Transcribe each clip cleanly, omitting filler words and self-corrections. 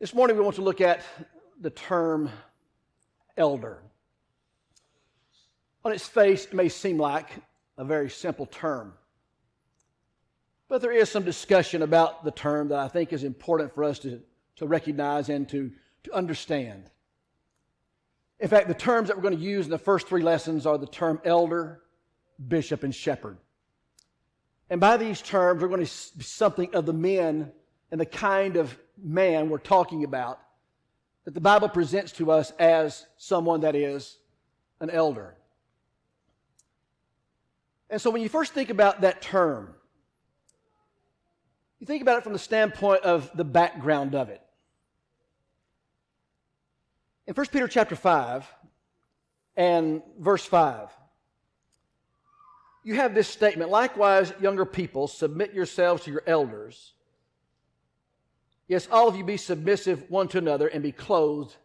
This morning we want to look at the term elder. On its face, it may seem like a very simple term, but there is some discussion about the term that I think is important for us to recognize and to understand. In fact, the terms that we're going to use in the first three lessons are the term elder, bishop, and shepherd. And by these terms, we're going to see something of the men and the kind of man we're talking about that the Bible presents to us as someone that is an elder. And so when you first think about that term, you think about it from the standpoint of the background of it. In 1 Peter chapter 5 and verse 5, you have this statement, "Likewise, younger people, submit yourselves to your elders. Yes, all of you be submissive one to another and be clothed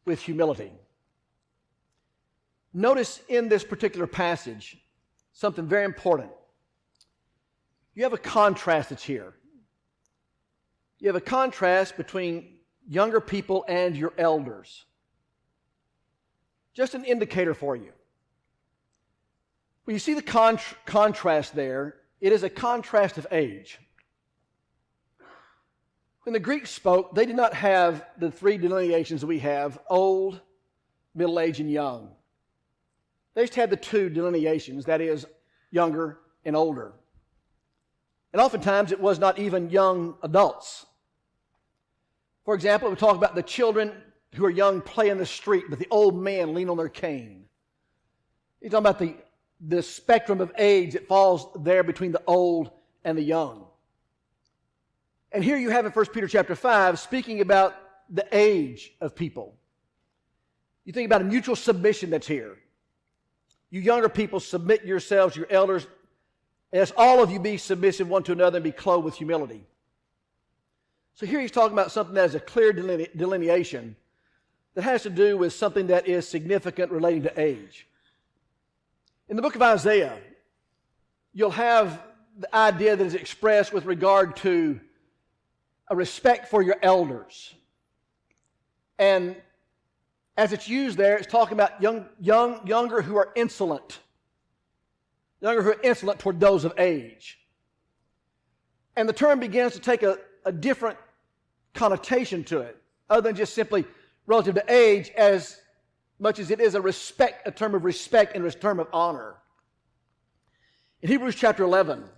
with humility." Notice in this particular passage something very important. You have a contrast that's here. You have a contrast between younger people and your elders. Just an indicator for you. When you see the contrast there, it is a contrast of age. When the Greeks spoke, they did not have the three delineations that we have: old, middle-aged, and young. They just had the two delineations, that is, younger and older. And oftentimes it was not even young adults. For example, we talk about the children who are young play in the street, but the old men lean on their cane. You're talking about the spectrum of age that falls there between the old and the young. And here you have in 1 Peter chapter 5 speaking about the age of people. You think about a mutual submission that's here. You younger people, submit yourselves to your elders, as all of you be submissive one to another and be clothed with humility. So here he's talking about something that is a clear delineation that has to do with something that is significant relating to age. In the book of Isaiah, you'll have the idea that is expressed with regard to a respect for your elders. And as it's used there, it's talking about younger who are insolent. Younger who are insolent toward those of age. And the term begins to take a different connotation to it, other than just simply relative to age, as much as it is a term of respect and a term of honor. In Hebrews chapter 11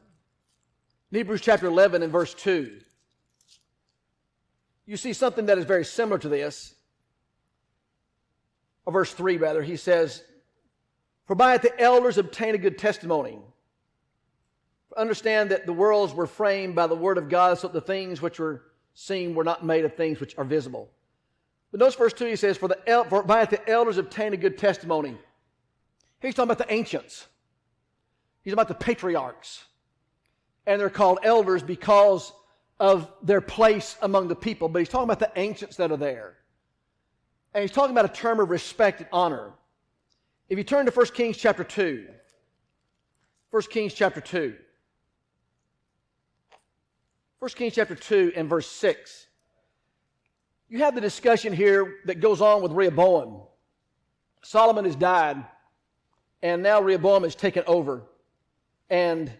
and verse 2, you see something that is very similar to this. Or verse 3 rather, he says, "For by it the elders obtain a good testimony. Understand that the worlds were framed by the word of God, so that the things which were seen were not made of things which are visible." But notice verse 2, he says, For by it the elders obtain a good testimony. Here he's talking about the ancients. He's about the patriarchs. And they're called elders because of their place among the people. But he's talking about the ancients that are there. And he's talking about a term of respect and honor. If you turn to 1 Kings chapter 2. 1 Kings chapter 2. 1 Kings chapter 2 and verse 6. You have the discussion here that goes on with Rehoboam. Solomon has died, and now Rehoboam has taken over. And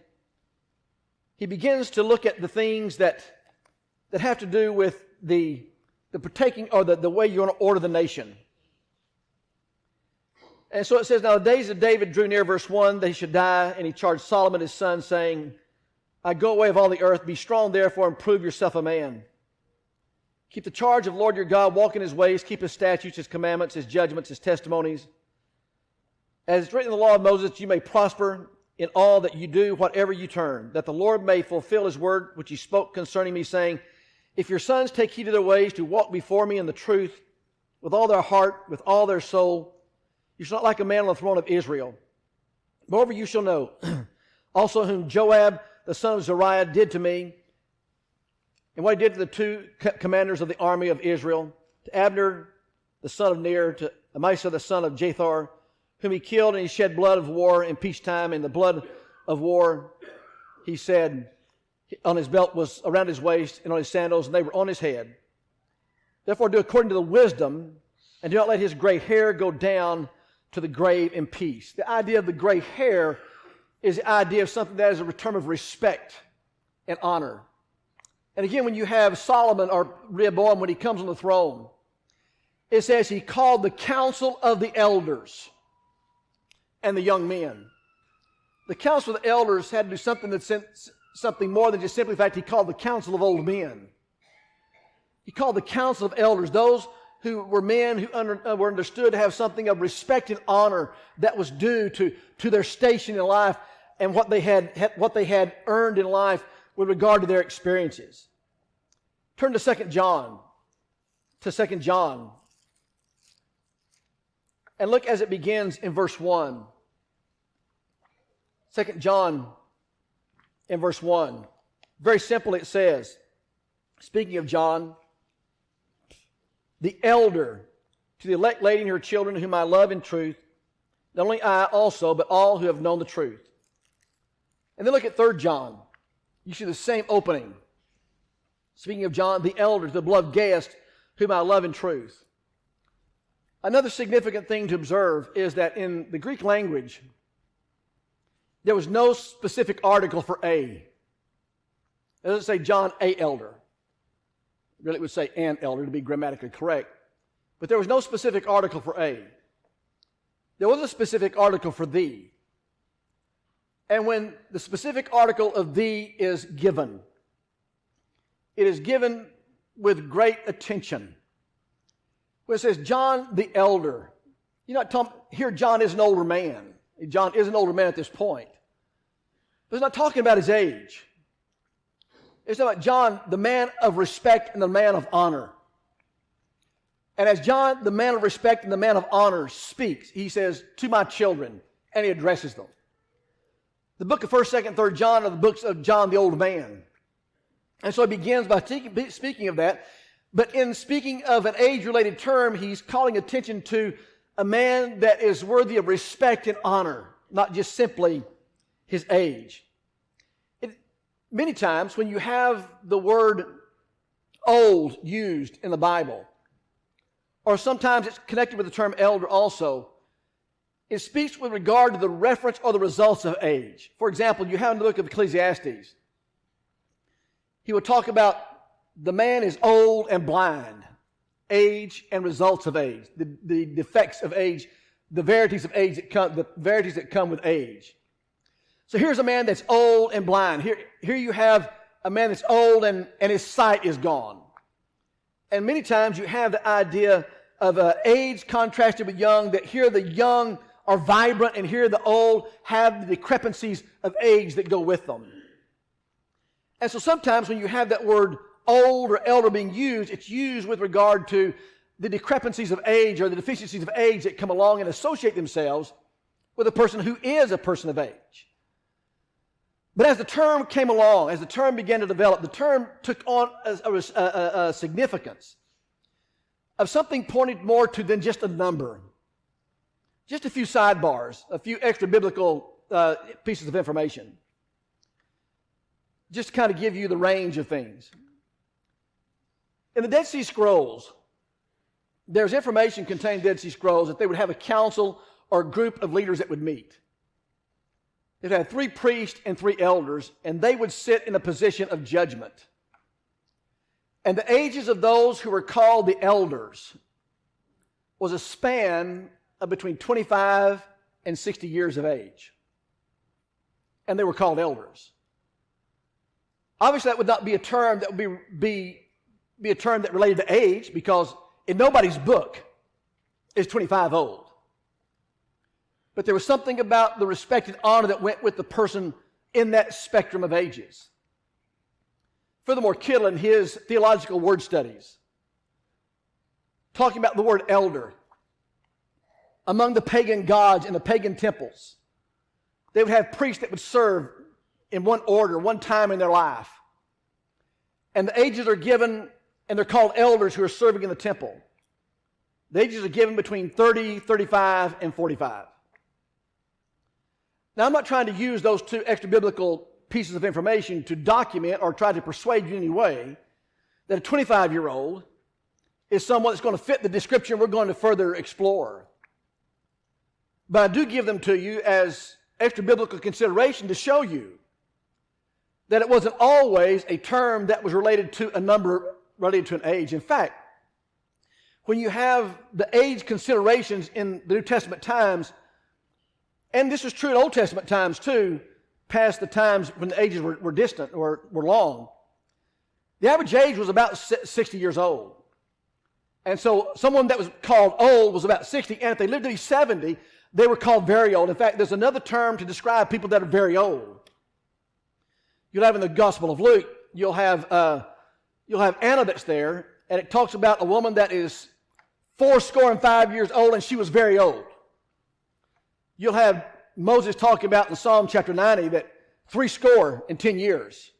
he begins to look at the things that have to do with the partaking, or the way you're going to order the nation. And so it says, "Now the days of David drew near," verse 1, "that he should die, and he charged Solomon his son, saying, I go away of all the earth. Be strong, therefore, and prove yourself a man. Keep the charge of Lord your God, walk in his ways, keep his statutes, his commandments, his judgments, his testimonies. As it's written in the law of Moses, you may prosper in all that you do, whatever you turn, that the Lord may fulfill his word, which he spoke concerning me, saying, If your sons take heed of their ways to walk before me in the truth, with all their heart, with all their soul, you shall not like a man on the throne of Israel. Moreover, you shall know also whom Joab, the son of Zeruiah, did to me, and what he did to the two commanders of the army of Israel, to Abner, the son of Ner, to Amasa, the son of Jathar, whom he killed, and he shed blood of war in peacetime, and the blood of war, he said, on his belt was around his waist, and on his sandals, and they were on his head. Therefore do according to the wisdom, and do not let his gray hair go down to the grave in peace. The idea of the gray hair is the idea of something that is a term of respect and honor. And again, when you have Solomon or Rehoboam, when he comes on the throne, it says he called the council of the elders and the young men. The council of the elders had to do something more than just simply the fact he called the council of old men. He called the council of elders, those who were men who were understood to have something of respect and honor that was due to their station in life and what they had earned in life with regard to their experiences. Turn to 2 John. To 2 John. And look as it begins in verse 1. 2 John in verse 1. Very simply it says, speaking of John, the elder, to the elect lady and her children whom I love in truth, not only I also, but all who have known the truth. And then look at 3 John. You see the same opening. Speaking of John, the elders, the beloved guest, whom I love in truth. Another significant thing to observe is that in the Greek language, there was no specific article for a. It doesn't say John a elder. Really, it would say an elder to be grammatically correct. But there was no specific article for a. There was a specific article for thee. And when the specific article of thee is given, it is given with great attention. When it says John the elder, you're not talking, here John is an older man. John is an older man at this point. But it's not talking about his age. It's talking about John, the man of respect and the man of honor. And as John, the man of respect and the man of honor, speaks, he says, to my children, and he addresses them. The book of 1st, 2nd, 3rd John are the books of John the old man. And so he begins by speaking of that. But in speaking of an age-related term, he's calling attention to a man that is worthy of respect and honor, not just simply his age. Many times when you have the word old used in the Bible, or sometimes it's connected with the term elder also, it speaks with regard to the reference or the results of age. For example, you have in the book of Ecclesiastes, he will talk about the man is old and blind, age and results of age, the defects of age, the verities of age that come with age. So here's a man that's old and blind. Here you have a man that's old and his sight is gone. And many times you have the idea of age contrasted with young, that here the young are vibrant and here the old have the discrepancies of age that go with them. And so sometimes when you have that word old or elder being used, it's used with regard to the discrepancies of age or the deficiencies of age that come along and associate themselves with a person who is a person of age. But as the term came along, as the term began to develop, the term took on a significance of something pointed more to than just a number. Just a few sidebars, a few extra biblical pieces of information. Just to kind of give you the range of things. In the Dead Sea Scrolls, there's information contained in the Dead Sea Scrolls that they would have a council or a group of leaders that would meet. It had 3 priests and 3 elders, and they would sit in a position of judgment. And the ages of those who were called the elders was a span of between 25 and 60 years of age. And they were called elders. Obviously, that would not be a term that would be a term that related to age, because in nobody's book is 25 old. But there was something about the respect and honor that went with the person in that spectrum of ages. Furthermore, Kittle in his theological word studies, talking about the word elder, among the pagan gods in the pagan temples, they would have priests that would serve in one order, one time in their life. And the ages are given, and they're called elders who are serving in the temple. The ages are given between 30, 35, and 45. Now, I'm not trying to use those 2 extra biblical pieces of information to document or try to persuade you in any way that a 25-year-old is someone that's going to fit the description we're going to further explore. But I do give them to you as extra biblical consideration to show you that it wasn't always a term that was related to a number, related to an age. In fact, when you have the age considerations in the New Testament times, and this was true in Old Testament times too, past the times when the ages were distant or were long, the average age was about 60 years old. And so someone that was called old was about 60, and if they lived to be 70, they were called very old. In fact, there's another term to describe people that are very old. You'll have in the Gospel of Luke, you'll have Anna that's there, and it talks about a woman that is 85 years old, and she was very old. You'll have Moses talking about in Psalm chapter 90 that 70 years.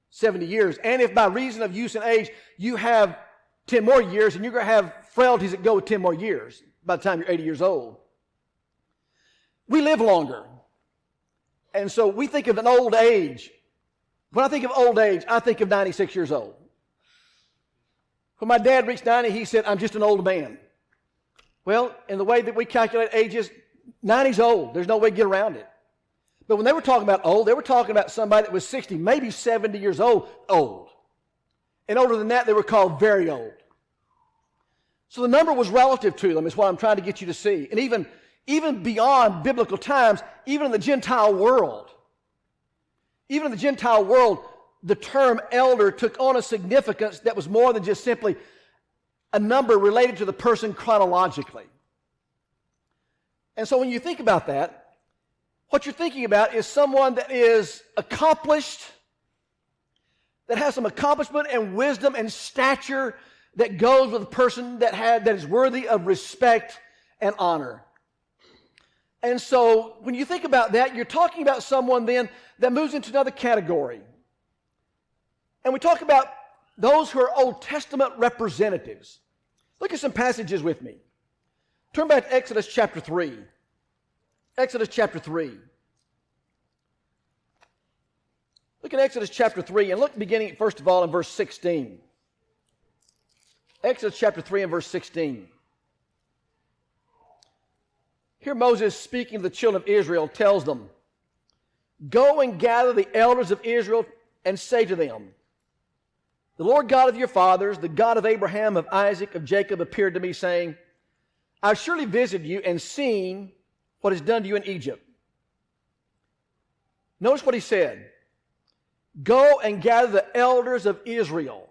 70 years. And if by reason of use and age you have 10 more years, and you're going to have frailties that go with 10 more years by the time you're 80 years old. We live longer. And so we think of an old age. When I think of old age, I think of 96 years old. When my dad reached 90, he said, I'm just an old man. Well, in the way that we calculate ages, 90's old. There's no way to get around it. But when they were talking about old, they were talking about somebody that was 60, maybe 70 years old. And older than that, they were called very old. So the number was relative to them, is what I'm trying to get you to see. And even beyond biblical times, even in the Gentile world, the term elder took on a significance that was more than just simply a number related to the person chronologically. And so when you think about that, what you're thinking about is someone that is accomplished, that has some accomplishment and wisdom and stature that goes with a person that is worthy of respect and honor. And so when you think about that, you're talking about someone then that moves into another category. And we talk about those who are Old Testament representatives. Look at some passages with me. Turn back to Exodus chapter 3. Exodus chapter 3. Look at Exodus chapter 3 and look beginning first of all in verse 16. Exodus chapter 3 and verse 16. Here Moses, speaking to the children of Israel, tells them, Go and gather the elders of Israel and say to them, The Lord God of your fathers, the God of Abraham, of Isaac, of Jacob, appeared to me, saying, I've surely visited you and seen what is done to you in Egypt. Notice what he said. Go and gather the elders of Israel.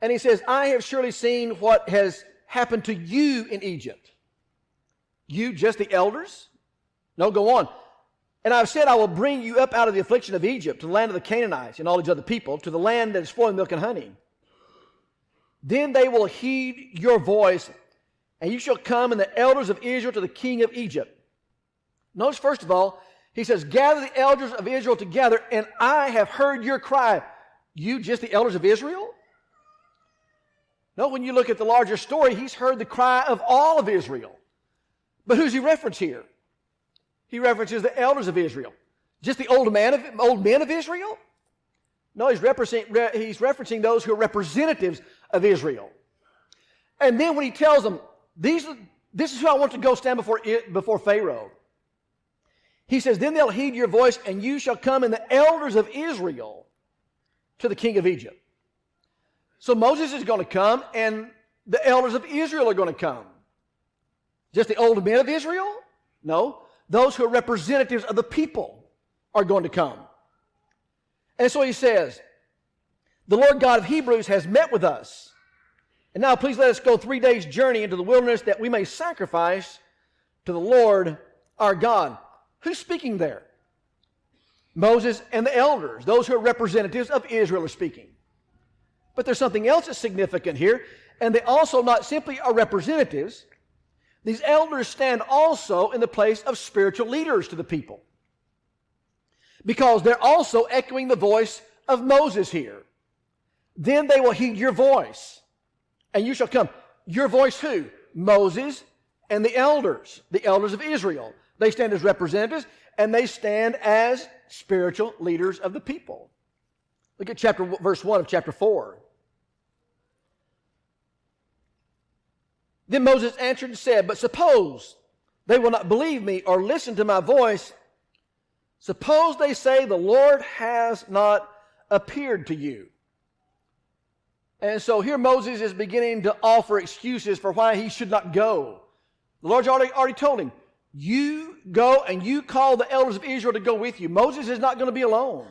And he says, I have surely seen what has happened to you in Egypt. You, just the elders? No, go on. And I've said, I will bring you up out of the affliction of Egypt, to the land of the Canaanites and all these other people, to the land that is flowing milk and honey. Then they will heed your voice, and you shall come and the elders of Israel to the king of Egypt. Notice, first of all, he says, gather the elders of Israel together, and I have heard your cry. You, just the elders of Israel? No, when you look at the larger story, he's heard the cry of all of Israel. But who's he reference here? He references the elders of Israel. Just the old men of Israel? No, he's referencing those who are representatives of Israel. And then when he tells them, this is who I want to go stand before Pharaoh. He says, then they'll heed your voice, and you shall come and the elders of Israel to the king of Egypt. So Moses is going to come, and the elders of Israel are going to come. Just the old men of Israel? No. Those who are representatives of the people are going to come. And so he says, the Lord God of Hebrews has met with us. And now please let us go 3 days' journey into the wilderness that we may sacrifice to the Lord our God. Who's speaking there? Moses and the elders, those who are representatives of Israel, are speaking. But there's something else that's significant here, and they also not simply are representatives. These elders stand also in the place of spiritual leaders to the people, because they're also echoing the voice of Moses here. Then they will heed your voice, and you shall come. Your voice who? Moses and the elders of Israel. They stand as representatives, and they stand as spiritual leaders of the people. Look at verse 1 of chapter 4. Then Moses answered and said, but suppose they will not believe me or listen to my voice. Suppose they say the Lord has not appeared to you. And so here Moses is beginning to offer excuses for why he should not go. The Lord's already told him, you go and you call the elders of Israel to go with you. Moses is not going to be alone.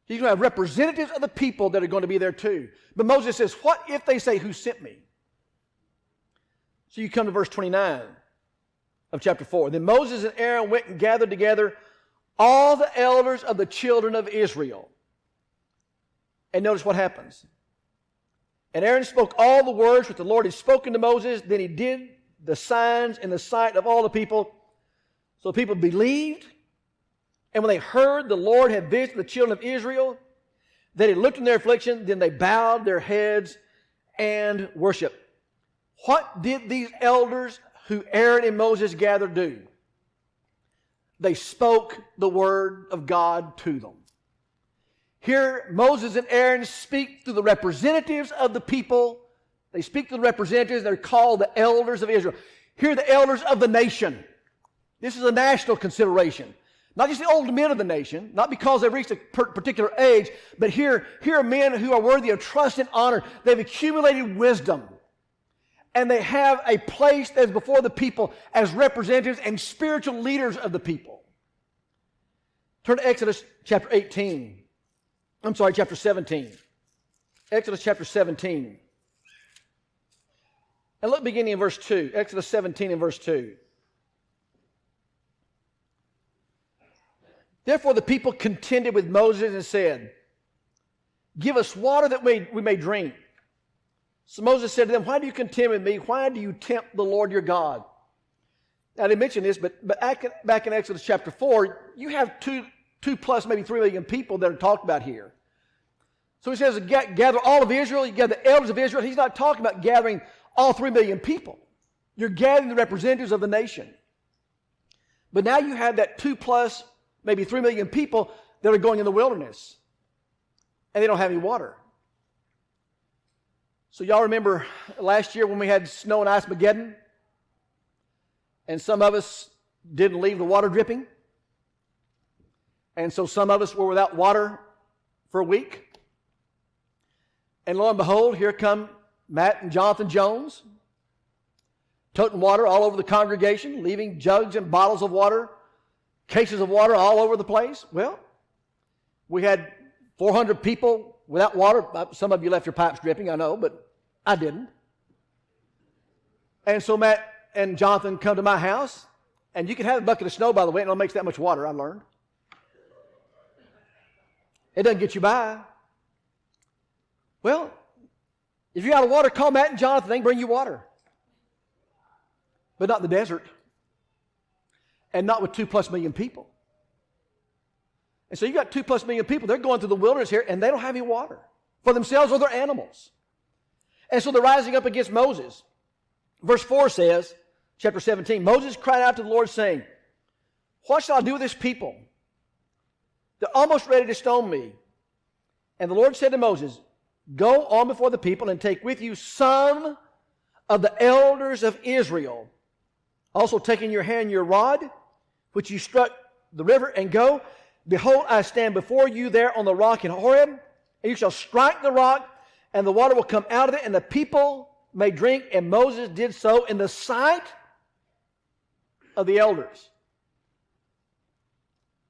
He's going to have representatives of the people that are going to be there too. But Moses says, what if they say, who sent me? So you come to verse 29 of chapter 4. Then Moses and Aaron went and gathered together all the elders of the children of Israel. And notice what happens. And Aaron spoke all the words which the Lord had spoken to Moses. Then he did the signs in the sight of all the people. So people believed. And when they heard the Lord had visited the children of Israel, that he looked in their affliction, then they bowed their heads and worshiped. What did these elders who Aaron and Moses gathered do? They spoke the word of God to them. Here, Moses and Aaron speak to the representatives of the people. They speak to the representatives. They're called the elders of Israel. Here are the elders of the nation. This is a national consideration. Not just the old men of the nation, not because they've reached a particular age, but here are men who are worthy of trust and honor. They've accumulated wisdom. And they have a place that is before the people as representatives and spiritual leaders of the people. Turn to Exodus chapter 17. Exodus chapter 17. And look beginning in verse 2. Exodus 17 and verse 2. Therefore the people contended with Moses and said, give us water that we may drink. So Moses said to them, why do you contend with me? Why do you tempt the Lord your God? Now, I didn't mention this, but back in Exodus chapter 4, you have two plus maybe 3 million people that are talked about here. So he says, gather all of Israel, you gather the elders of Israel. He's not talking about gathering all 3 million people. You're gathering the representatives of the nation. But now you have that 2 plus maybe 3 million people that are going in the wilderness. And they don't have any water. So y'all remember last year when we had snow and ice-mageddon? And some of us didn't leave the water dripping? And so some of us were without water for a week? And lo and behold, here come Matt and Jonathan Jones, toting water all over the congregation, leaving jugs and bottles of water, cases of water all over the place. Well, we had 400 people without water. Some of you left your pipes dripping, I know, but I didn't. And so Matt and Jonathan come to my house, and you can have a bucket of snow, by the way, and it only makes that much water, I learned. It doesn't get you by. Well, if you're out of water, call Matt and Jonathan. They can bring you water. But not in the desert. And not with 2 plus million people. And so you got 2 plus million people. They're going through the wilderness here, and they don't have any water for themselves or their animals. And so they're rising up against Moses. Verse 4 says, chapter 17, Moses cried out to the Lord, saying, what shall I do with this people? They're almost ready to stone me. And the Lord said to Moses, go on before the people and take with you some of the elders of Israel. Also take in your hand your rod, which you struck the river, and go. Behold, I stand before you there on the rock in Horeb, and you shall strike the rock, and the water will come out of it, and the people may drink. And Moses did so in the sight of the elders.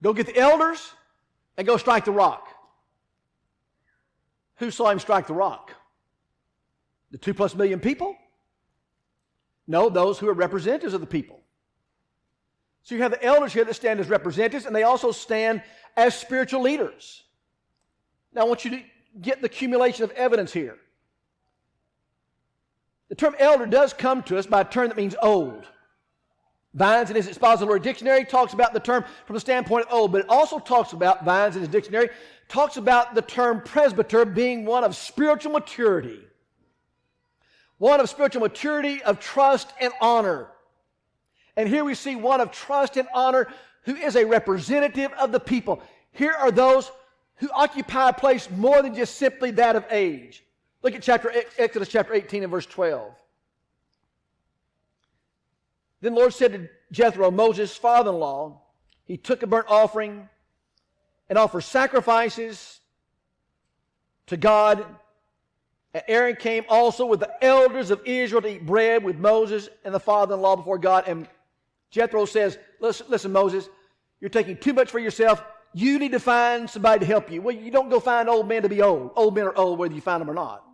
Go get the elders and go strike the rock. Who saw him strike the rock? The 2 plus million people? No, those who are representatives of the people. So you have the elders here that stand as representatives, and they also stand as spiritual leaders. Now I want you to get the accumulation of evidence here. The term elder does come to us by a term that means old. Vines in his expository dictionary talks about the term from the standpoint of old, but it also talks about, Vines in his dictionary, talks about the term presbyter being one of spiritual maturity. One of spiritual maturity, of trust and honor. And here we see one of trust and honor who is a representative of the people. Here are those who occupy a place more than just simply that of age. Look at Exodus chapter 18 and verse 12. Then the Lord said to Jethro, Moses' father-in-law, he took a burnt offering and offered sacrifices to God. And Aaron came also with the elders of Israel to eat bread with Moses and the father-in-law before God. And Jethro says, listen, Moses, you're taking too much for yourself. You need to find somebody to help you. Well, you don't go find old men to be old. Old men are old whether you find them or not.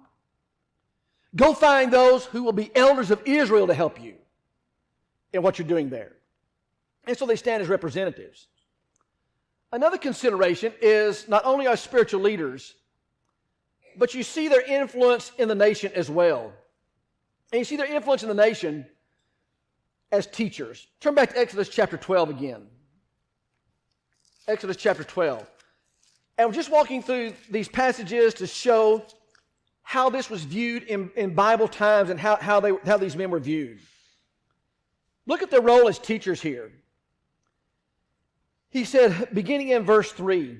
Go find those who will be elders of Israel to help you in what you're doing there. And so they stand as representatives. Another consideration is not only our spiritual leaders, but you see their influence in the nation as well. And you see their influence in the nation as teachers. Turn back to Exodus chapter 12 again. Exodus chapter 12. And we're just walking through these passages to show how this was viewed in Bible times and how these men were viewed. Look at their role as teachers here. He said, beginning in verse 3,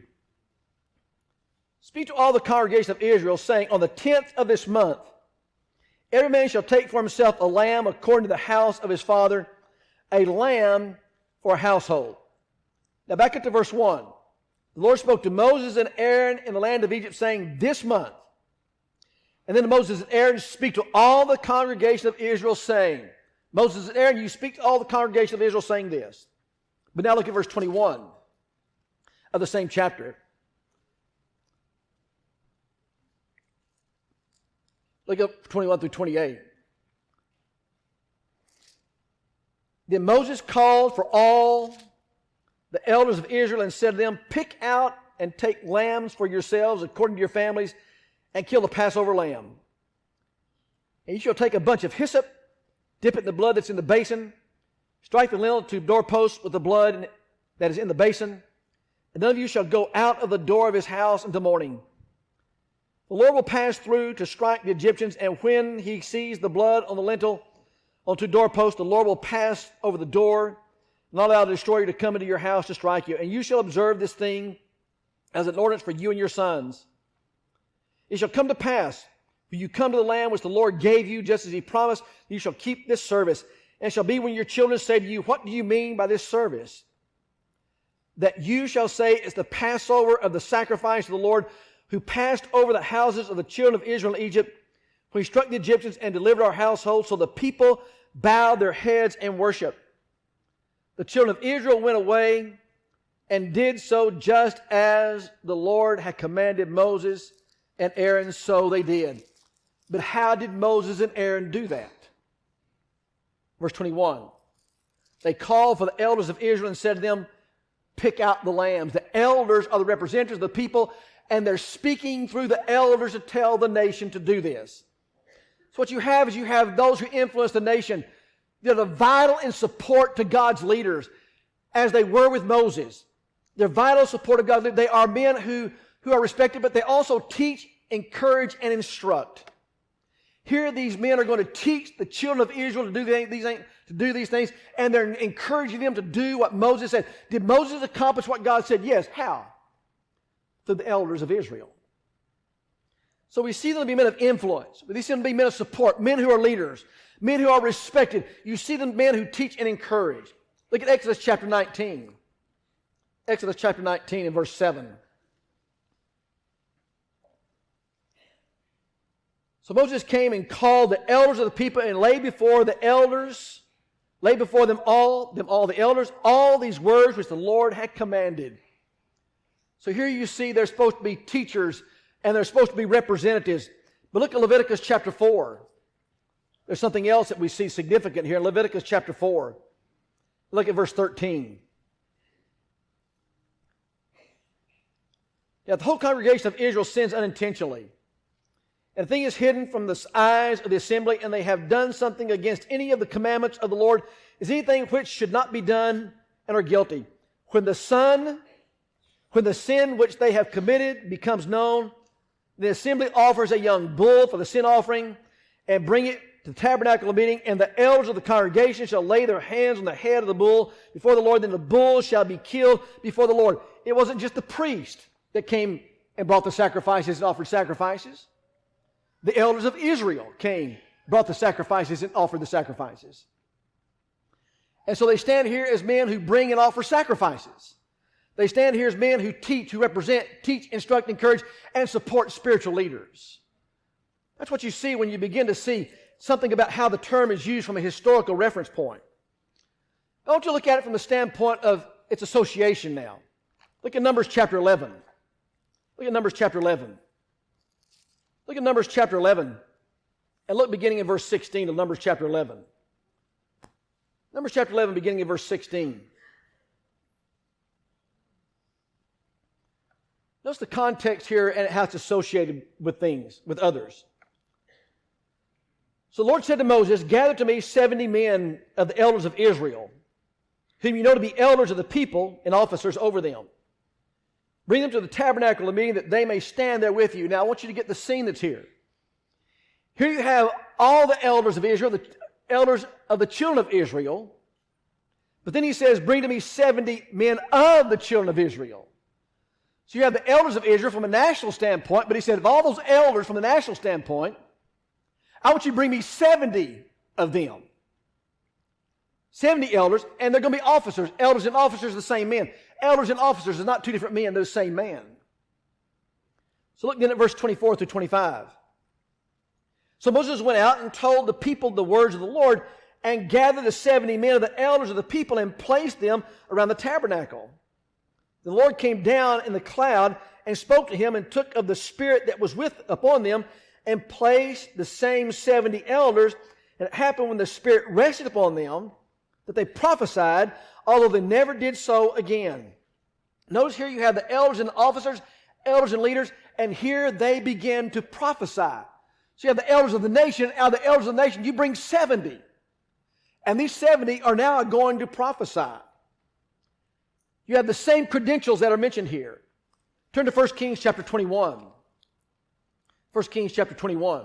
speak to all the congregation of Israel, saying, on the 10th of this month, every man shall take for himself a lamb according to the house of his father, a lamb for a household. Now back up to verse 1. The Lord spoke to Moses and Aaron in the land of Egypt, saying, this month. And then Moses and Aaron speak to all the congregation of Israel, saying, Moses and Aaron, you speak to all the congregation of Israel, saying this. But now look at verse 21 of the same chapter. Look at 21 through 28. Then Moses called for all the elders of Israel and said to them, pick out and take lambs for yourselves according to your families and kill the Passover lamb. And you shall take a bunch of hyssop, dip it in the blood that's in the basin, strike the lintel to doorposts with the blood that is in the basin, and none of you shall go out of the door of his house until morning. The Lord will pass through to strike the Egyptians, and when he sees the blood on the lintel, on two doorposts, the Lord will pass over the door, not allow the destroyer to come into your house to strike you. And you shall observe this thing as an ordinance for you and your sons. It shall come to pass, when you come to the land which the Lord gave you, just as he promised, you shall keep this service. And it shall be when your children say to you, what do you mean by this service? That you shall say, it's the Passover of the sacrifice of the Lord, who passed over the houses of the children of Israel in Egypt, when he struck the Egyptians and delivered our household. So the people bowed their heads and worshiped. The children of Israel went away and did so just as the Lord had commanded Moses and Aaron, so they did. But how did Moses and Aaron do that? Verse 21. They called for the elders of Israel and said to them, pick out the lambs. The elders are the representatives of the people, and they're speaking through the elders to tell the nation to do this. So what you have is you have those who influence the nation. They're the vital in support to God's leaders, as they were with Moses. They're vital support of God's leaders. They are men who are respected, but they also teach, encourage, and instruct. Here these men are going to teach the children of Israel to do these things, and they're encouraging them to do what Moses said. Did Moses accomplish what God said? Yes. How? Through the elders of Israel. So we see them to be men of influence. We see them to be men of support, men who are leaders, men who are respected. You see them men who teach and encourage. Look at Exodus chapter 19. Exodus chapter 19 and verse 7. So Moses came and called the elders of the people and laid before them all the elders, all these words which the Lord had commanded. So here you see they're supposed to be teachers and they're supposed to be representatives. But look at Leviticus chapter 4. There's something else that we see significant here in Leviticus chapter 4. Look at verse 13. Yeah, the whole congregation of Israel sins unintentionally. And the thing is hidden from the eyes of the assembly, and they have done something against any of the commandments of the Lord, is anything which should not be done, and are guilty. When the sin which they have committed becomes known, the assembly offers a young bull for the sin offering, and bring it to the tabernacle of meeting, and the elders of the congregation shall lay their hands on the head of the bull before the Lord, then the bull shall be killed before the Lord. It wasn't just the priest that came and brought the sacrifices and offered sacrifices. The elders of Israel came, brought the sacrifices, and offered the sacrifices. And so they stand here as men who bring and offer sacrifices. They stand here as men who teach, who represent, teach, instruct, encourage, and support spiritual leaders. That's what you see when you begin to see something about how the term is used from a historical reference point. I want you to look at it from the standpoint of its association now. Look at Numbers chapter 11. Look at Numbers chapter 11. Look at Numbers chapter 11. And look beginning in verse 16 of Numbers chapter 11. Numbers chapter 11, beginning in verse 16. Notice the context here and how it's associated with things, with others. So the Lord said to Moses, gather to me 70 men of the elders of Israel, whom you know to be elders of the people and officers over them. Bring them to the tabernacle of meeting that they may stand there with you. Now I want you to get the scene that's here. Here you have all the elders of Israel, the elders of the children of Israel. But then he says, bring to me 70 men of the children of Israel. So you have the elders of Israel from a national standpoint, but he said, of all those elders from the national standpoint, I want you to bring me 70 of them. 70 elders, and they're going to be officers. Elders and officers are the same men. Elders and officers are not two different men, they're the same man. So look then at verse 24 through 25. So Moses went out and told the people the words of the Lord and gathered the 70 men of the elders of the people and placed them around the tabernacle. The Lord came down in the cloud and spoke to him and took of the spirit that was upon them and placed the same 70 elders. And it happened when the Spirit rested upon them that they prophesied, although they never did so again. Notice here you have the elders and officers, elders and leaders, and here they begin to prophesy. So you have the elders of the nation. Out of the elders of the nation, you bring 70. And these 70 are now going to prophesy. You have the same credentials that are mentioned here. Turn to 1 Kings chapter 21. 1 Kings chapter 21.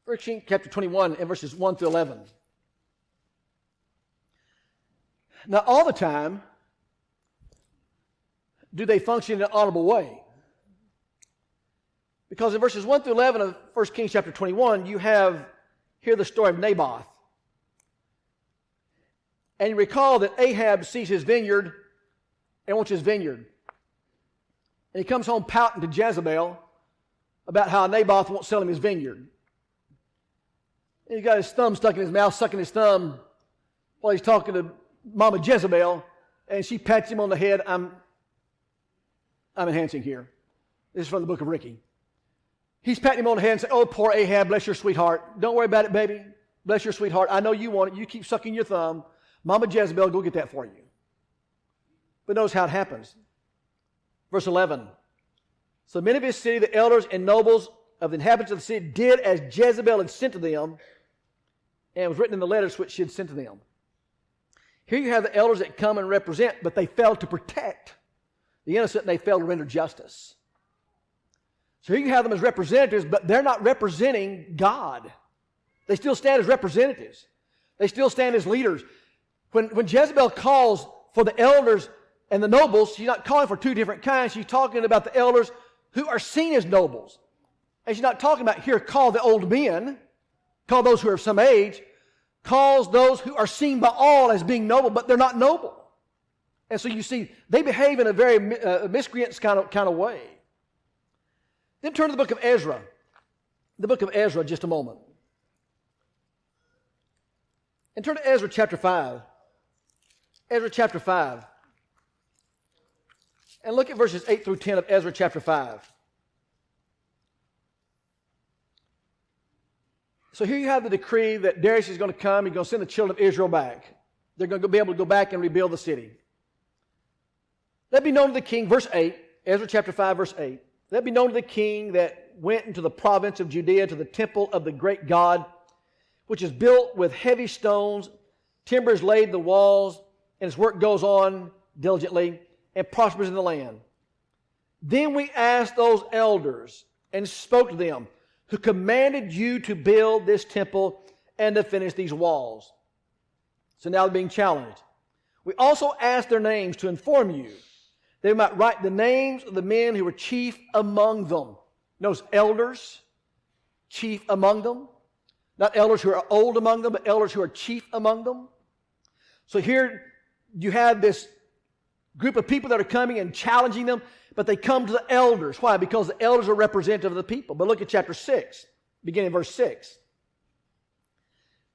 First Kings chapter 21 and verses 1 through 11. Now all the time, do they function in an honorable way? Because in verses 1 through 11 of 1 Kings chapter 21, you have here the story of Naboth. And you recall that Ahab sees his vineyard and wants his vineyard. And he comes home pouting to Jezebel about how Naboth won't sell him his vineyard. And he's got his thumb stuck in his mouth, sucking his thumb while he's talking to Mama Jezebel, and she pats him on the head. I'm enhancing here. This is from the book of Rickie. He's patting him on the head and saying, oh, poor Ahab, bless your sweetheart. Don't worry about it, baby. Bless your sweetheart. I know you want it. You keep sucking your thumb. Mama Jezebel, go get that for you. But notice how it happens. Verse 11. So many of his city, the elders and nobles of the inhabitants of the city, did as Jezebel had sent to them, and it was written in the letters which she had sent to them. Here you have the elders that come and represent, but they failed to protect the innocent, and they failed to render justice. So here you have them as representatives, but they're not representing God. They still stand as representatives. They still stand as leaders. When Jezebel calls for the elders and the nobles, she's not calling for two different kinds. She's talking about the elders who are seen as nobles. And she's not talking about here, call the old men, call those who are of some age, calls those who are seen by all as being noble, but they're not noble. And so you see, they behave in a very miscreant kind of way. Then turn to the book of Ezra. The book of Ezra, just a moment. And turn to Ezra chapter 5. Ezra chapter 5. And look at verses 8 through 10 of Ezra chapter 5. So here you have the decree that Darius is going to come. He's going to send the children of Israel back. They're going to be able to go back and rebuild the city. Let it be known to the king, verse 8, Ezra chapter 5, verse 8. Let it be known to the king that went into the province of Judea to the temple of the great God, which is built with heavy stones, timber is laid in the walls, and its work goes on diligently and prospers in the land. Then we asked those elders and spoke to them, who commanded you to build this temple and to finish these walls. So now they're being challenged. We also asked their names to inform you. They might write the names of the men who were chief among them. Notice elders, chief among them. Not elders who are old among them, but elders who are chief among them. So here you have this group of people that are coming and challenging them, but they come to the elders. Why? Because the elders are representative of the people. But look at chapter 6, beginning in verse 6.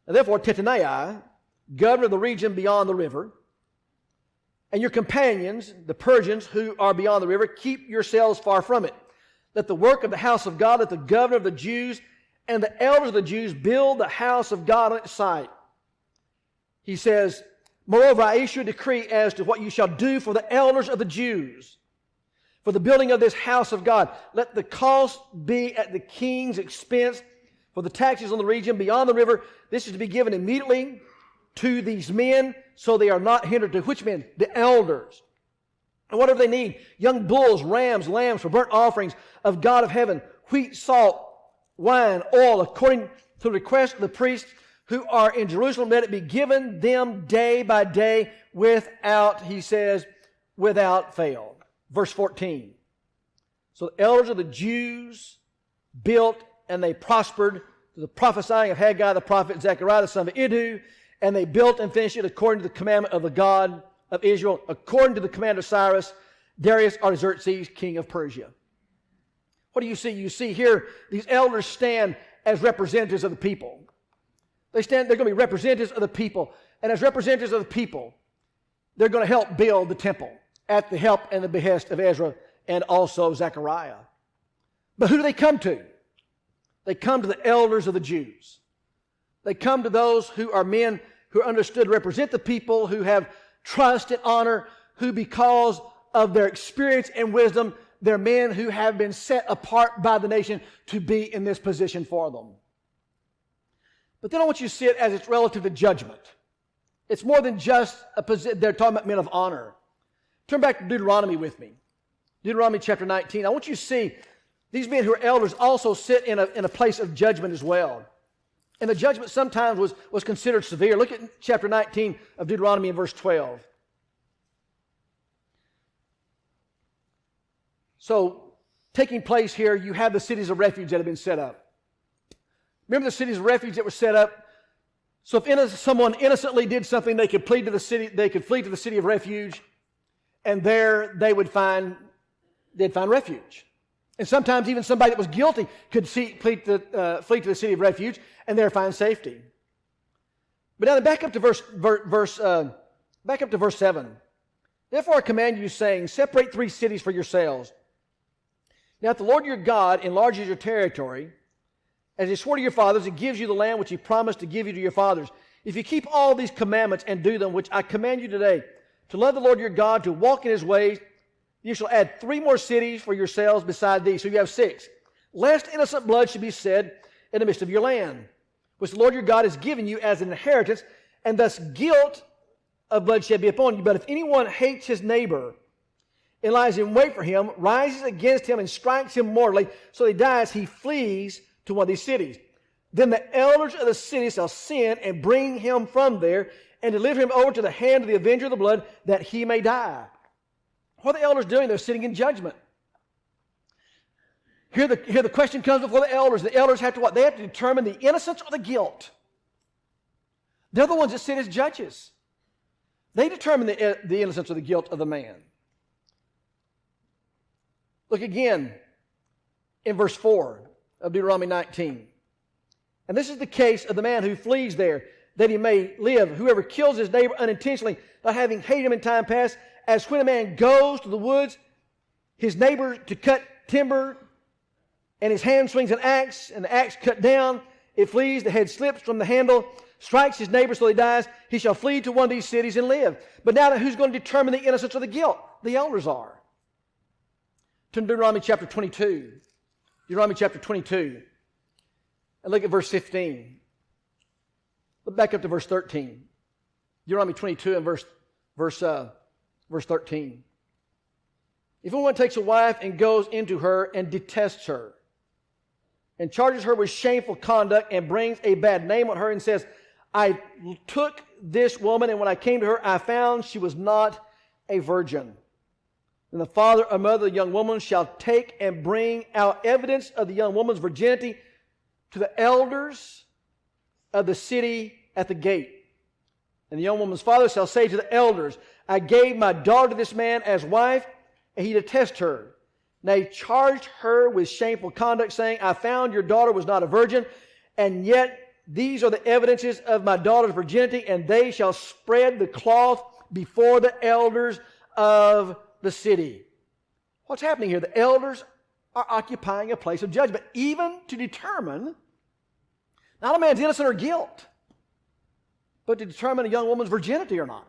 And therefore, Tattenai, governor of the region beyond the river, and your companions, the Persians who are beyond the river, keep yourselves far from it. Let the work of the house of God, let the governor of the Jews and the elders of the Jews build the house of God on its site. He says, moreover, I issue a decree as to what you shall do for the elders of the Jews, for the building of this house of God. Let the cost be at the king's expense for the taxes on the region beyond the river. This is to be given immediately to these men, so they are not hindered. To which men? The elders. And whatever they need, young bulls, rams, lambs for burnt offerings of God of heaven, wheat, salt, wine, oil, according to the request of the priests who are in Jerusalem, let it be given them day by day without, he says, without fail. Verse 14. So the elders of the Jews built and they prospered to the prophesying of Haggai the prophet, Zechariah the son of Iddu, and they built and finished it according to the commandment of the God of Israel, according to the command of Cyrus, Darius Artaxerxes, king of Persia. What do you see? You see here these elders stand as representatives of the people. They're going to be representatives of the people. And as representatives of the people, they're going to help build the temple at the help and the behest of Ezra and also Zechariah. But who do they come to? They come to the elders of the Jews. They come to those who are men who are understood to represent the people, who have trust and honor, who because of their experience and wisdom, they're men who have been set apart by the nation to be in this position for them. But then I want you to see it as it's relative to judgment. It's more than just a position. They're talking about men of honor. Turn back to Deuteronomy with me. Deuteronomy chapter 19. I want you to see these men who are elders also sit in a place of judgment as well. And the judgment sometimes was considered severe. Look at chapter 19 of Deuteronomy in verse 12. So, taking place here, you have the cities of refuge that have been set up. Remember the cities of refuge that were set up? So if someone innocently did something, they could flee to the city of refuge, and there they'd find refuge. And sometimes even somebody that was guilty could flee to the city of refuge and there find safety. But now back up to verse 7. Therefore I command you, saying, separate 3 cities for yourselves. Now if the Lord your God enlarges your territory, as he swore to your fathers, and gives you the land which he promised to give you to your fathers, if you keep all these commandments and do them, which I command you today, to love the Lord your God, to walk in his ways, you shall add 3 more cities for yourselves beside these. So you have 6. Lest innocent blood should be shed in the midst of your land, which the Lord your God has given you as an inheritance, and thus guilt of bloodshed be upon you. But if anyone hates his neighbor and lies in wait for him, rises against him and strikes him mortally, so he dies, he flees to one of these cities. Then the elders of the city shall send and bring him from there and deliver him over to the hand of the avenger of the blood, that he may die. What are the elders doing? They're sitting in judgment. Here the question comes before the elders. The elders have to what? They have to determine the innocence or the guilt. They're the ones that sit as judges. They determine the innocence or the guilt of the man. Look again in verse 4 of Deuteronomy 19. And this is the case of the man who flees there, that he may live. Whoever kills his neighbor unintentionally, not having hated him in time past, as when a man goes to the woods, his neighbor to cut timber, and his hand swings an axe, and the axe cut down, it flees, the head slips from the handle, strikes his neighbor so he dies, he shall flee to one of these cities and live. But now who's going to determine the innocence or the guilt? The elders are. Turn to Deuteronomy chapter 22. Deuteronomy chapter 22. And look at verse 15. Look back up to verse 13. Deuteronomy 22 and verse 13. If anyone takes a wife and goes into her and detests her, and charges her with shameful conduct and brings a bad name on her and says, I took this woman, and when I came to her, I found she was not a virgin. Then the father or mother of the young woman shall take and bring out evidence of the young woman's virginity to the elders of the city at the gate. And the young woman's father shall say to the elders, I gave my daughter to this man as wife, and he detests her. And they charged her with shameful conduct, saying, I found your daughter was not a virgin, and yet these are the evidences of my daughter's virginity, and they shall spread the cloth before the elders of the city. What's happening here? The elders are occupying a place of judgment, even to determine not a man's innocence or guilt, but to determine a young woman's virginity or not.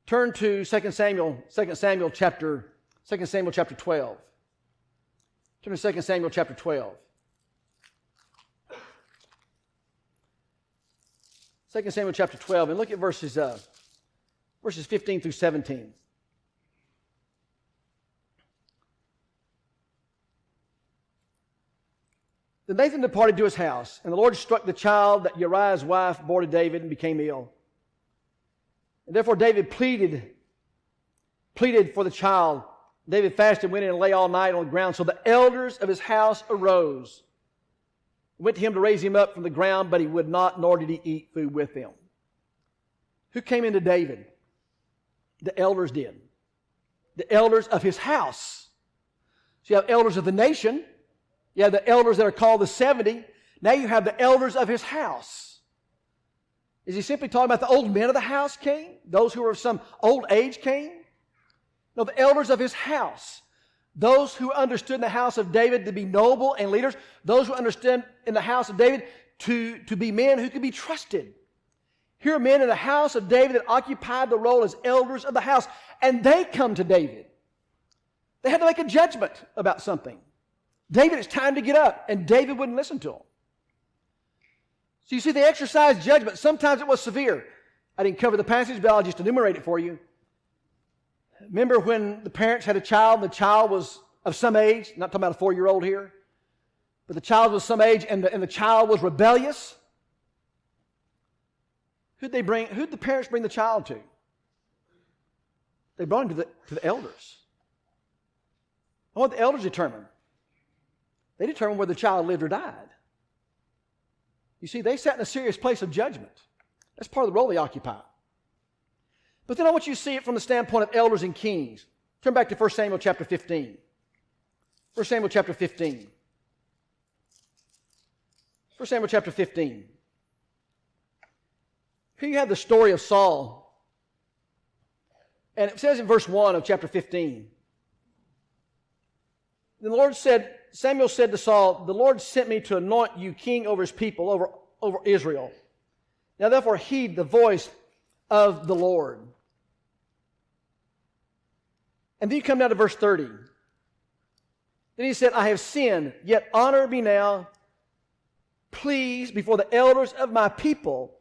Turn to 2 Samuel chapter 12. Turn to 2 Samuel chapter 12. 2 Samuel chapter 12, and look at verses 15 through 17. Then Nathan departed to his house, and the Lord struck the child that Uriah's wife bore to David and became ill. And therefore David pleaded for the child. David fasted, went in and lay all night on the ground. So the elders of his house arose, went to him to raise him up from the ground, but he would not, nor did he eat food with them. Who came into David? The elders did. The elders of his house. So you have elders of the nation. You have the elders that are called the 70. Now you have the elders of his house. Is he simply talking about the old men of the house came? Those who were of some old age came? No, the elders of his house. Those who understood in the house of David to be noble and leaders. Those who understood in the house of David to be men who could be trusted. Here are men in the house of David that occupied the role as elders of the house. And they come to David. They had to make a judgment about something. David, it's time to get up. And David wouldn't listen to them. So you see, they exercised judgment. Sometimes it was severe. I didn't cover the passage, but I'll just enumerate it for you. Remember when the parents had a child, and the child was of some age, not talking about a 4-year-old here, but the child was some age and the child was rebellious? Who'd the parents bring the child to? They brought him to the elders. And what the elders determined? They determined whether the child lived or died. You see, they sat in a serious place of judgment. That's part of the role they occupy. But then I want you to see it from the standpoint of elders and kings. Turn back to 1 Samuel chapter 15. 1 Samuel chapter 15. 1 Samuel chapter 15. Here you have the story of Saul. And it says in verse 1 of chapter 15. Then the Lord said, Samuel said to Saul, the Lord sent me to anoint you king over his people, over Israel. Now therefore heed the voice of the Lord. And then you come down to verse 30. Then he said, I have sinned, yet honor me now, please, before the elders of my people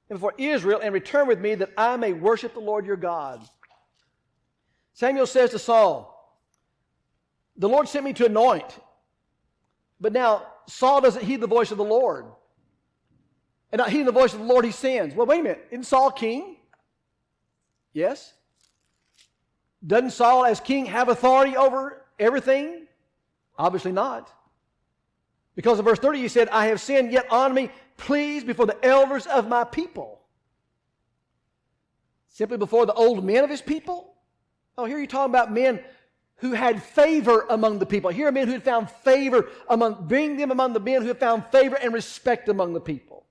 and before Israel, and return with me that I may worship the Lord your God. Samuel says to Saul, the Lord sent me to anoint. But now Saul doesn't heed the voice of the Lord. And not heeding the voice of the Lord, he sins. Well, wait a minute. Isn't Saul king? Yes. Doesn't Saul as king have authority over everything? Obviously not. Because in verse 30 he said, I have sinned, yet honor me, please, before the elders of my people. Simply before the old men of his people? Oh, here you're talking about men who had favor among the people. Here are men who had found favor bring them among the men who have found favor and respect among the people.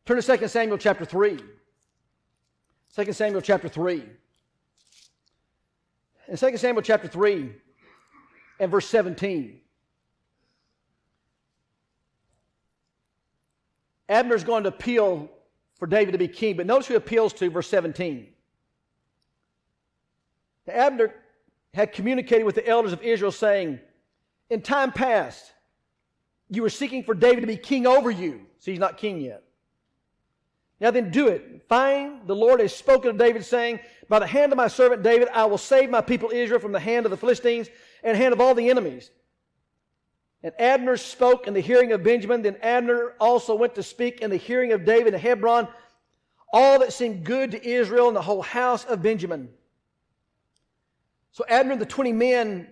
Turn to 2 Samuel chapter 3. 2 Samuel chapter 3. In 2 Samuel chapter 3 and verse 17. Abner's going to appeal for David to be king, but notice who he appeals to, verse 17. Abner had communicated with the elders of Israel, saying, in time past, you were seeking for David to be king over you. See, he's not king yet. Now then do it. Find the Lord has spoken to David, saying, by the hand of my servant David, I will save my people Israel from the hand of the Philistines and the hand of all the enemies. And Abner spoke in the hearing of Benjamin. Then Abner also went to speak in the hearing of David in Hebron, all that seemed good to Israel and the whole house of Benjamin. So Abner and the 20 men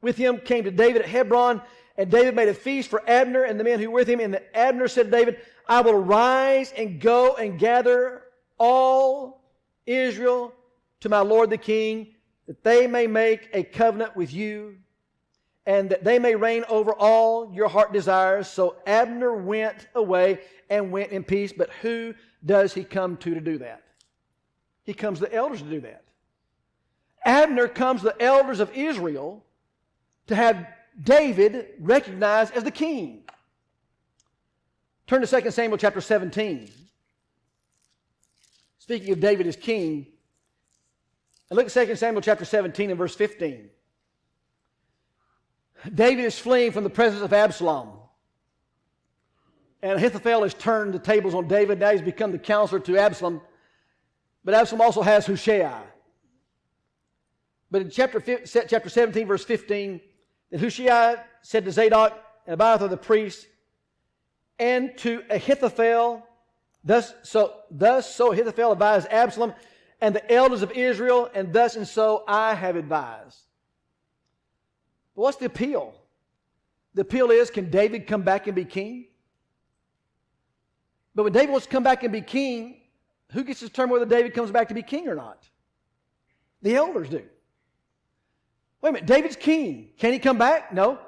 with him came to David at Hebron, And David made a feast for Abner and the men who were with him. And Abner said to David, I will rise and go and gather all Israel to my lord the king, that they may make a covenant with you, and that they may reign over all your heart desires. So Abner went away and went in peace. But who does he come to do that? He comes to the elders to do that. Abner comes to the elders of Israel to have David recognized as the king. Turn to 2 Samuel chapter 17. Speaking of David as king, and look at 2 Samuel chapter 17 and verse 15. David is fleeing from the presence of Absalom. And Ahithophel has turned the tables on David. Now he's become the counselor to Absalom. But Absalom also has Hushai. But in chapter 17, verse 15, that Hushai said to Zadok and Abiathar the priest, and to Ahithophel, thus so Ahithophel advised Absalom and the elders of Israel, and thus and so I have advised. But what's the appeal? The appeal is, can David come back and be king? But when David wants to come back and be king, who gets to determine whether David comes back to be king or not? The elders do. Wait a minute, David's king. Can he come back? No.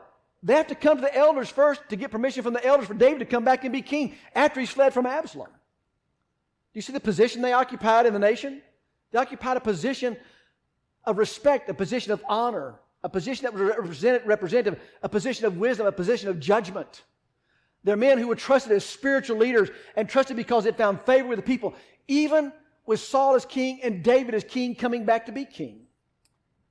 They have to come to the elders first to get permission from the elders for David to come back and be king after he's fled from Absalom. Do you see the position they occupied in the nation? They occupied a position of respect, a position of honor, a position that was representative, a position of wisdom, a position of judgment. They're men who were trusted as spiritual leaders and trusted because they found favor with the people, even with Saul as king and David as king coming back to be king.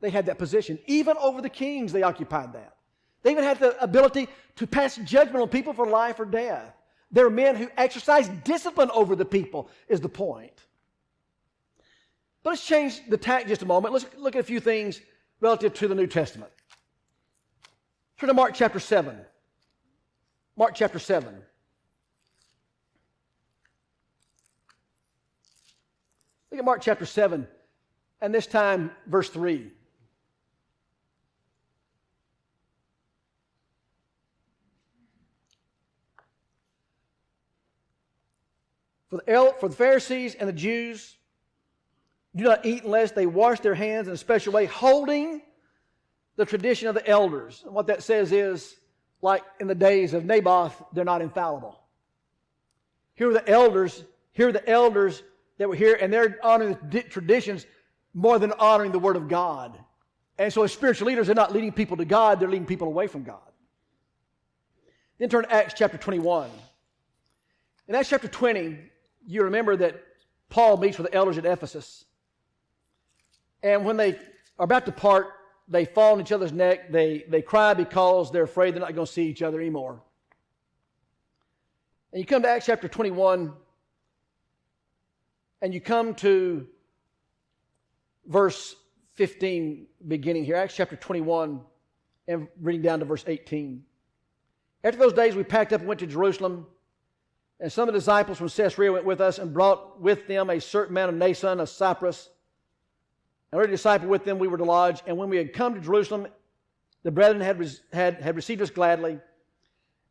They had that position. Even over the kings, they occupied that. They even had the ability to pass judgment on people for life or death. They're men who exercise discipline over the people, is the point. But let's change the tack just a moment. Let's look at a few things relative to the New Testament. Turn to Mark chapter 7. Mark chapter 7. Look at Mark chapter 7, and this time verse 3. For the Pharisees and the Jews do not eat unless they wash their hands in a special way, holding the tradition of the elders. And what that says is, like in the days of Naboth, they're not infallible. Here are the elders that were here, and they're honoring the traditions more than honoring the Word of God. And so as spiritual leaders, they're not leading people to God, they're leading people away from God. Then turn to Acts chapter 21. In Acts chapter 20, you remember that Paul meets with the elders at Ephesus. And when they are about to part, they fall on each other's neck. They cry because they're afraid they're not going to see each other anymore. And you come to Acts chapter 21, and you come to verse 15 beginning here. Acts chapter 21, and reading down to verse 18. After those days we packed up and went to Jerusalem. And some of the disciples from Caesarea went with us and brought with them a certain man of Nason of Cyprus. And we were disciple with them, we were to lodge. And when we had come to Jerusalem, the brethren had received us gladly.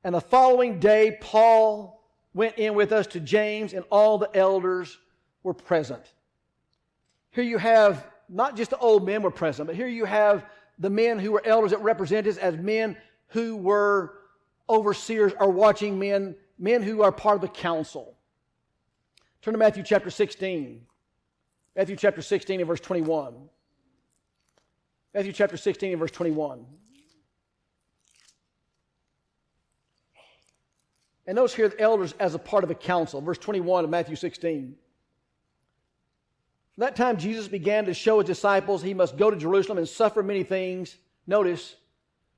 And the following day, Paul went in with us to James, and all the elders were present. Here you have, not just the old men were present, but here you have the men who were elders that represented as men who were overseers or watching men who are part of the council. Turn to Matthew chapter 16. Matthew chapter 16 and verse 21. Matthew chapter 16 and verse 21. And notice here the elders as a part of a council. Verse 21 of Matthew 16. From that time Jesus began to show his disciples he must go to Jerusalem and suffer many things. Notice,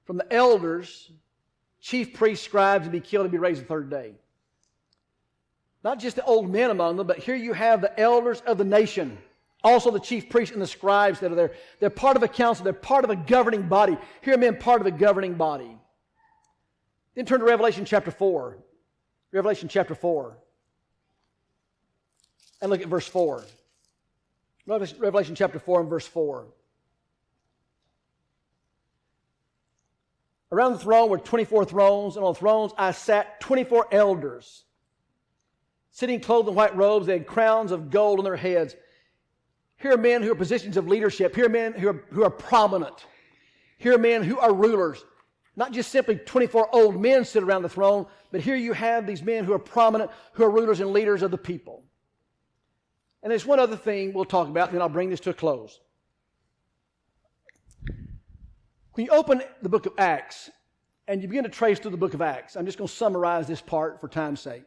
from the elders, chief priests, scribes, and be killed and be raised the third day. Not just the old men among them, but here you have the elders of the nation. Also the chief priests and the scribes that are there. They're part of a council. They're part of a governing body. Here are men part of a governing body. Then turn to Revelation chapter 4. Revelation chapter 4. And look at verse 4. Revelation chapter 4 and verse 4. Around the throne were 24 thrones, and on the thrones I sat 24 elders. Sitting clothed in white robes, they had crowns of gold on their heads. Here are men who are positions of leadership. Here are men who are prominent. Here are men who are rulers. Not just simply 24 old men sit around the throne, but here you have these men who are prominent, who are rulers and leaders of the people. And there's one other thing we'll talk about, and then I'll bring this to a close. When you open the book of Acts, and you begin to trace through the book of Acts, I'm just going to summarize this part for time's sake.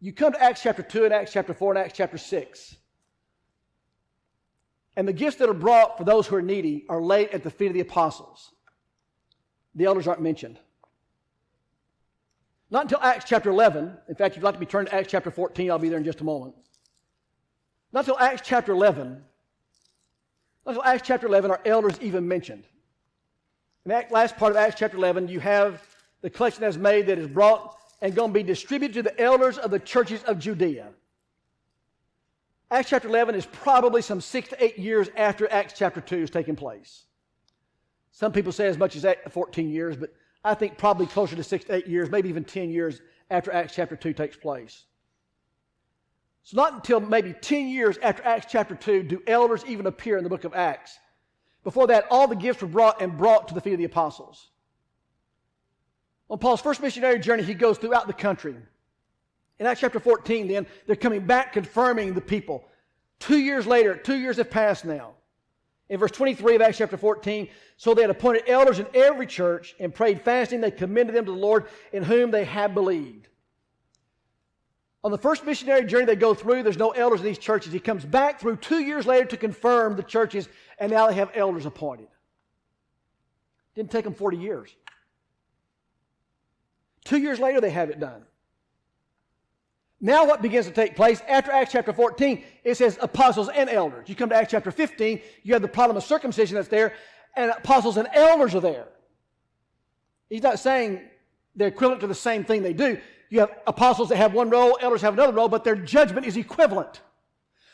You come to Acts chapter 2 and Acts chapter 4 and Acts chapter 6. And the gifts that are brought for those who are needy are laid at the feet of the apostles. The elders aren't mentioned. Not until Acts chapter 11. In fact, if you'd like to be turned to Acts chapter 14, I'll be there in just a moment. Not until Acts chapter 11. Not until Acts chapter 11 are elders even mentioned. In that last part of Acts chapter 11, you have the collection that's made that is brought and going to be distributed to the elders of the churches of Judea. Acts chapter 11 is probably some 6 to 8 years after Acts chapter 2 has taken place. Some people say as much as 14 years, but I think probably closer to 6 to 8 years, maybe even 10 years after Acts chapter 2 takes place. So not until maybe 10 years after Acts chapter 2 do elders even appear in the book of Acts. Before that, all the gifts were brought to the feet of the apostles. On Paul's first missionary journey, he goes throughout the country. In Acts chapter 14, then, they're coming back confirming the people. 2 years later, 2 years have passed now. In verse 23 of Acts chapter 14, so they had appointed elders in every church and prayed fasting. They commended them to the Lord in whom they had believed. On the first missionary journey they go through, there's no elders in these churches. He comes back through 2 years later to confirm the churches, and now they have elders appointed. Didn't take them 40 years. 2 years later, they have it done. Now what begins to take place after Acts chapter 14, it says apostles and elders. You come to Acts chapter 15, you have the problem of circumcision that's there, and apostles and elders are there. He's not saying they're equivalent to the same thing they do. You have apostles that have one role, elders have another role, but their judgment is equivalent.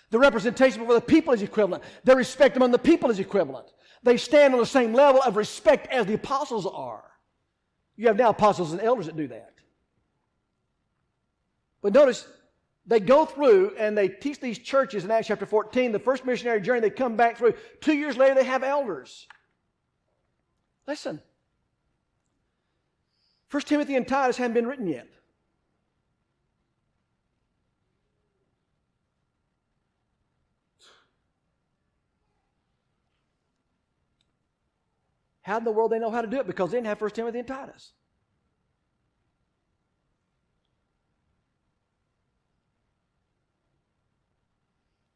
The representation before the people is equivalent. Their respect among the people is equivalent. They stand on the same level of respect as the apostles are. You have now apostles and elders that do that. But notice, they go through and they teach these churches in Acts chapter 14, the first missionary journey, they come back through. 2 years later, they have elders. Listen. 1 Timothy and Titus haven't been written yet. How in the world they know how to do it? Because they didn't have 1 Timothy and Titus.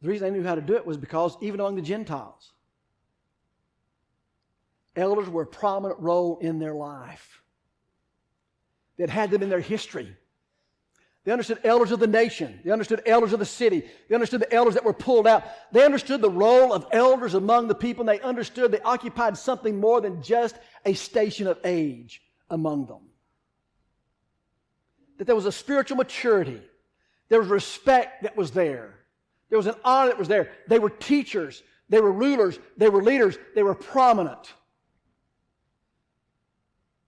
The reason they knew how to do it was because even among the Gentiles, elders were a prominent role in their life. That had them in their history. They understood elders of the nation. They understood elders of the city. They understood the elders that were pulled out. They understood the role of elders among the people, and they understood they occupied something more than just a station of age among them. That there was a spiritual maturity. There was respect that was there. There was an honor that was there. They were teachers. They were rulers. They were leaders. They were prominent.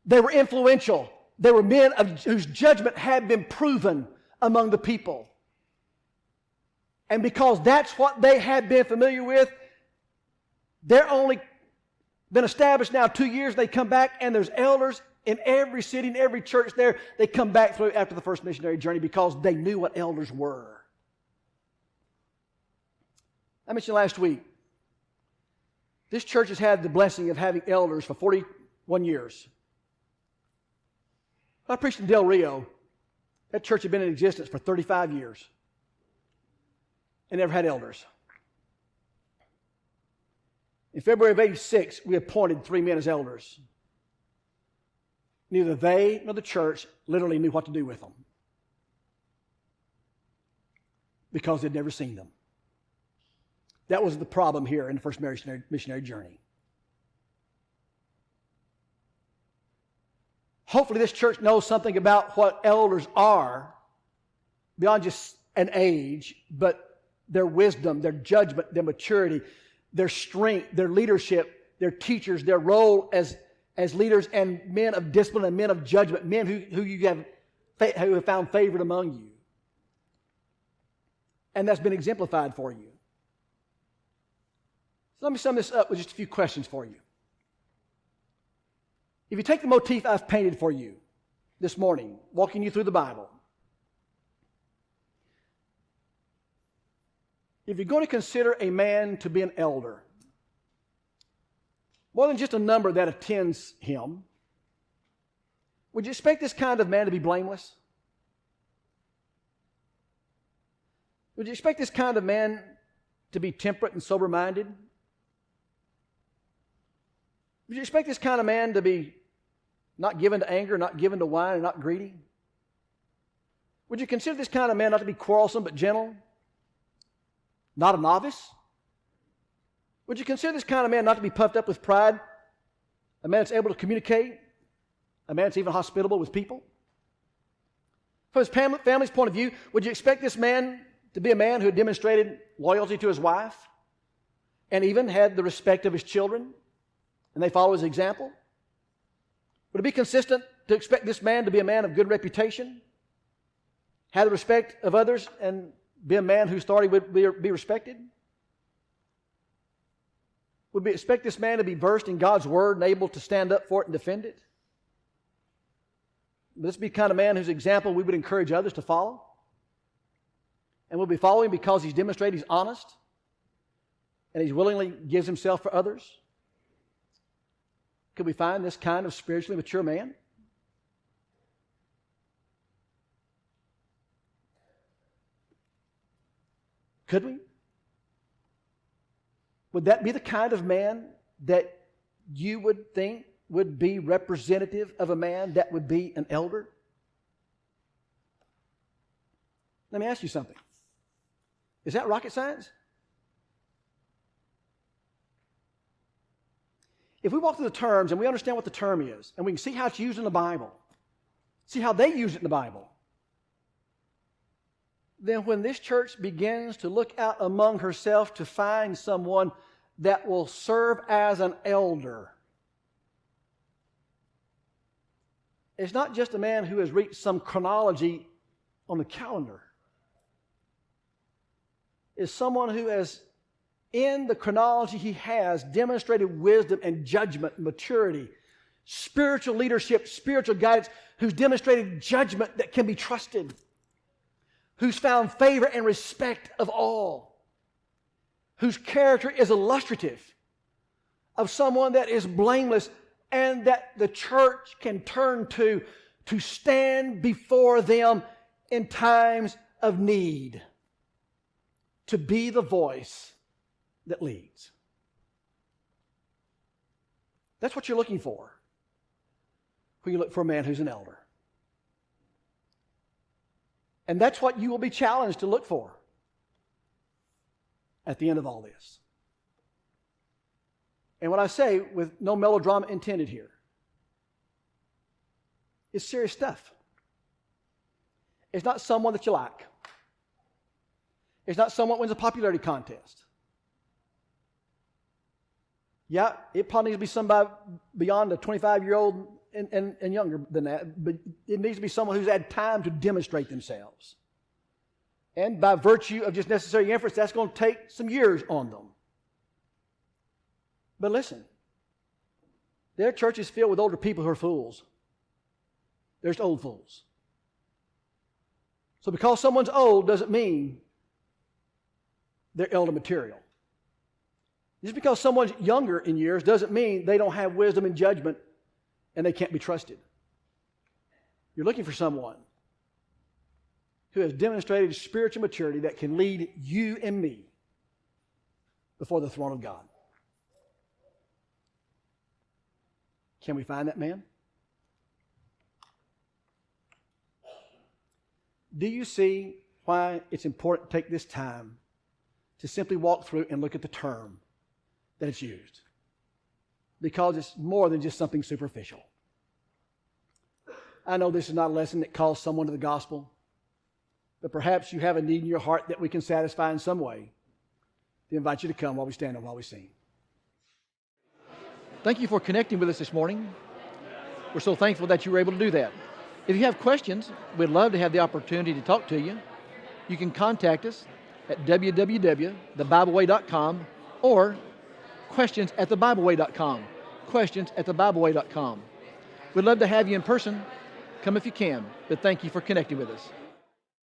They were influential. They were men whose judgment had been proven among the people. And because that's what they had been familiar with, they're only been established now 2 years. They come back, and there's elders in every city, in every church there. They come back through after the first missionary journey because they knew what elders were. I mentioned last week, this church has had the blessing of having elders for 41 years. I preached in Del Rio. That church had been in existence for 35 years and never had elders. In February of '86, we appointed 3 men as elders. Neither they nor the church literally knew what to do with them because they'd never seen them. That was the problem here in the first missionary journey. Hopefully this church knows something about what elders are beyond just an age, but their wisdom, their judgment, their maturity, their strength, their leadership, their teachers, their role as leaders and men of discipline and men of judgment, men who have found favor among you. And that's been exemplified for you. So let me sum this up with just a few questions for you. If you take the motif I've painted for you this morning, walking you through the Bible, if you're going to consider a man to be an elder, more than just a number that attends him, would you expect this kind of man to be blameless? Would you expect this kind of man to be temperate and sober-minded? Would you expect this kind of man to be not given to anger, not given to wine, and not greedy? Would you consider this kind of man not to be quarrelsome but gentle? Not a novice? Would you consider this kind of man not to be puffed up with pride? A man that's able to communicate? A man that's even hospitable with people? From his family's point of view, would you expect this man to be a man who had demonstrated loyalty to his wife and even had the respect of his children, and they follow his example? Would it be consistent to expect this man to be a man of good reputation, have the respect of others, and be a man whose authority would be respected? Would we expect this man to be versed in God's word and able to stand up for it and defend it? Would this be the kind of man whose example we would encourage others to follow? And we'll be following because he's demonstrated he's honest and he willingly gives himself for others? Could we find this kind of spiritually mature man? Could we? Would that be the kind of man that you would think would be representative of a man that would be an elder? Let me ask you something. Is that rocket science? If we walk through the terms and we understand what the term is, and we can see how it's used in the Bible, see how they use it in the Bible, then when this church begins to look out among herself to find someone that will serve as an elder, it's not just a man who has reached some chronology on the calendar. It's someone who has, in the chronology he has, demonstrated wisdom and judgment, maturity, spiritual leadership, spiritual guidance, who's demonstrated judgment that can be trusted, who's found favor and respect of all, whose character is illustrative of someone that is blameless and that the church can turn to stand before them in times of need, to be the voice that leads. That's what you're looking for when you look for a man who's an elder. And that's what you will be challenged to look for at the end of all this. And what I say, with no melodrama intended here, is serious stuff. It's not someone that you like. It's not someone who wins a popularity contest. Yeah, it probably needs to be somebody beyond a 25-year-old and younger than that, but it needs to be someone who's had time to demonstrate themselves. And by virtue of just necessary inference, that's going to take some years on them. But listen, their church is filled with older people who are fools. There's old fools. So because someone's old doesn't mean they're elder material. Just because someone's younger in years doesn't mean they don't have wisdom and judgment and they can't be trusted. You're looking for someone who has demonstrated spiritual maturity that can lead you and me before the throne of God. Can we find that man? Do you see why it's important to take this time to simply walk through and look at the term that it's used? Because it's more than just something superficial. I know this is not a lesson that calls someone to the gospel, but perhaps you have a need in your heart that we can satisfy in some way. I invite you to come while we stand and while we sing. Thank you for connecting with us this morning. We're so thankful that you were able to do that. If you have questions, we'd love to have the opportunity to talk to you. You can contact us at www.thebibleway.com or questions@thebibleway.com. Questions@thebibleway.com. We'd love to have you in person. Come if you can, but thank you for connecting with us.